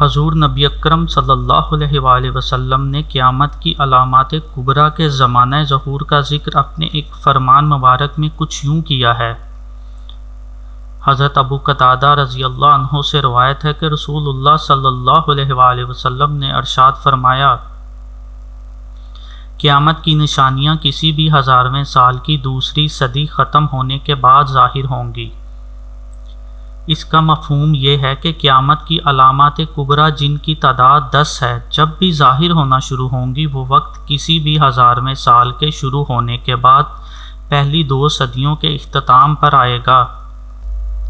حضور نبی اکرم صلی اللہ علیہ وآلہ وسلم نے قیامت کی علامات کبریٰ کے زمانہ ظہور کا ذکر اپنے ایک فرمان مبارک میں کچھ یوں کیا ہے۔ حضرت ابو قتادہ رضی اللہ عنہ سے روایت ہے کہ رسول اللہ صلی اللہ علیہ وآلہ وسلم نے ارشاد فرمایا، قیامت کی نشانیاں کسی بھی 1000ویں سال کی دوسری صدی ختم ہونے کے بعد ظاہر ہوں گی۔ اس کا مفہوم یہ ہے کہ قیامت کی علامات کبریٰ جن کی تعداد 10 ہے، جب بھی ظاہر ہونا شروع ہوں گی وہ وقت کسی بھی 1000ویں سال کے شروع ہونے کے بعد پہلی 2 صدیوں کے اختتام پر آئے گا۔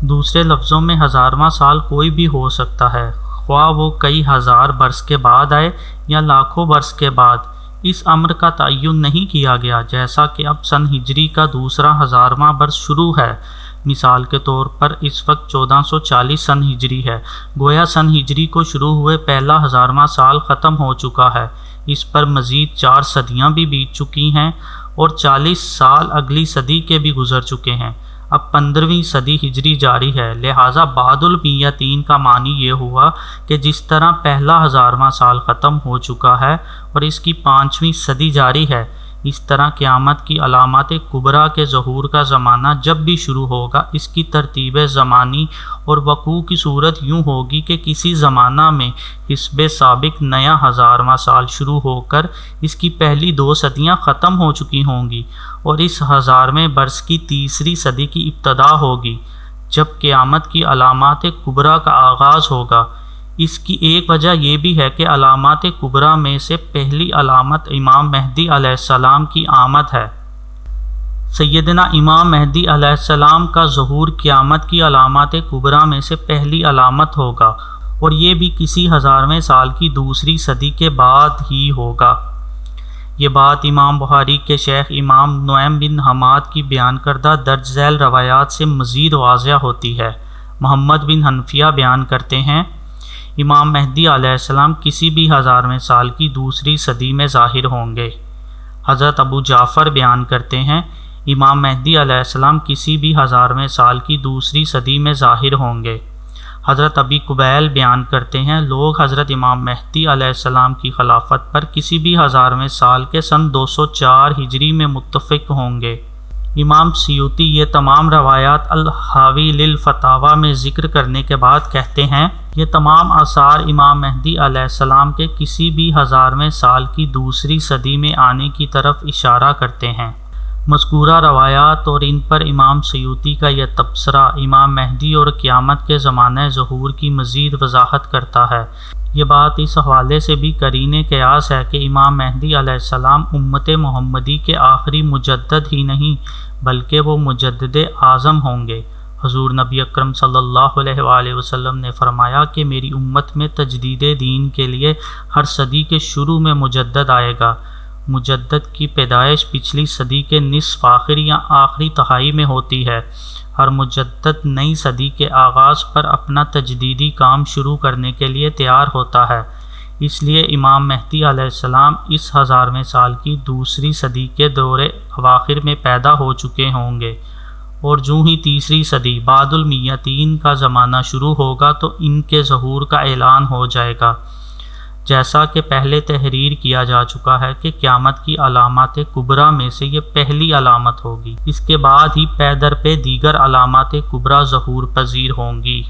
دوسرے لفظوں میں 1000واں سال کوئی بھی ہو سکتا ہے، خواہ وہ کئی ہزار برس کے بعد آئے یا لاکھوں برس کے بعد۔ اس امر کا تعین نہیں کیا گیا، جیسا کہ اب سن ہجری کا دوسرا 1000واں برس شروع ہے۔ مثال کے طور پر اس وقت 1440 سن ہجری ہے، گویا سن ہجری کو شروع ہوئے پہلا 1000واں سال ختم ہو چکا ہے۔ اس پر مزید 4 صدیاں بھی بیت چکی ہیں اور 40 سال اگلی صدی کے بھی گزر چکے ہیں۔ اب 15ویں صدی ہجری جاری ہے، لہٰذا بعد المیتین کا معنی یہ ہوا کہ جس طرح پہلا 1000واں سال ختم ہو چکا ہے اور اس کی 5ویں صدی جاری ہے، اس طرح قیامت کی علامات کبریٰ کے ظہور کا زمانہ جب بھی شروع ہوگا، اس کی ترتیب زمانی اور وقوع کی صورت یوں ہوگی کہ کسی زمانہ میں حسب سابق نیا 1000واں سال شروع ہو کر اس کی پہلی 2 صدیاں ختم ہو چکی ہوں گی اور اس 1000ویں برس کی تیسری صدی کی ابتدا ہوگی جب قیامت کی علامات کبریٰ کا آغاز ہوگا۔ اس کی ایک وجہ یہ بھی ہے کہ علامات کبریٰ میں سے پہلی علامت امام مہدی علیہ السلام کی آمد ہے۔ سیدنا امام مہدی علیہ السلام کا ظہور قیامت کی علامات کبریٰ میں سے پہلی علامت ہوگا اور یہ بھی کسی 1000ویں سال کی دوسری صدی کے بعد ہی ہوگا۔ یہ بات امام بخاری کے شیخ امام نعیم بن حماد کی بیان کردہ درج ذیل روایات سے مزید واضح ہوتی ہے۔ محمد بن حنفیہ بیان کرتے ہیں، امام مہدی علیہ السلام کسی بھی 1000ویں سال کی دوسری صدی میں ظاہر ہوں گے۔ حضرت ابو جعفر بیان کرتے ہیں، امام مہدی علیہ السلام کسی بھی 1000ویں سال کی دوسری صدی میں ظاہر ہوں گے۔ حضرت ابی قبیل بیان کرتے ہیں، لوگ حضرت امام مہدی علیہ السلام کی خلافت پر کسی بھی 1000ویں سال کے سن 204 ہجری میں متفق ہوں گے۔ امام سیوطی یہ تمام روایات الحاوی للفتاوی میں ذکر کرنے کے بعد کہتے ہیں، یہ تمام آثار امام مہدی علیہ السلام کے کسی بھی 1000ویں سال کی دوسری صدی میں آنے کی طرف اشارہ کرتے ہیں۔ مذکورہ روایات اور ان پر امام سیوطی کا یہ تبصرہ امام مہدی اور قیامت کے زمانہ ظہور کی مزید وضاحت کرتا ہے۔ یہ بات اس حوالے سے بھی قرینِ قیاس ہے کہ امام مہدی علیہ السلام امت محمدی کے آخری مجدد ہی نہیں بلکہ وہ مجدد اعظم ہوں گے۔ حضور نبی اکرم صلی اللہ علیہ وآلہ وسلم نے فرمایا کہ میری امت میں تجدید دین کے لیے ہر صدی کے شروع میں مجدد آئے گا۔ مجدد کی پیدائش پچھلی صدی کے نصف آخر یا آخری تہائی میں ہوتی ہے۔ ہر مجدد نئی صدی کے آغاز پر اپنا تجدیدی کام شروع کرنے کے لیے تیار ہوتا ہے، اس لیے امام مہدی علیہ السلام اس 1000ویں سال کی دوسری صدی کے دور اواخر میں پیدا ہو چکے ہوں گے، اور جو ہی تیسری صدی بعد المیتین کا زمانہ شروع ہوگا تو ان کے ظہور کا اعلان ہو جائے گا، جیسا کہ پہلے تحریر کیا جا چکا ہے کہ قیامت کی علامات کبریٰ میں سے یہ پہلی علامت ہوگی۔ اس کے بعد ہی پے در پے دیگر علامات کبریٰ ظہور پذیر ہوں گی۔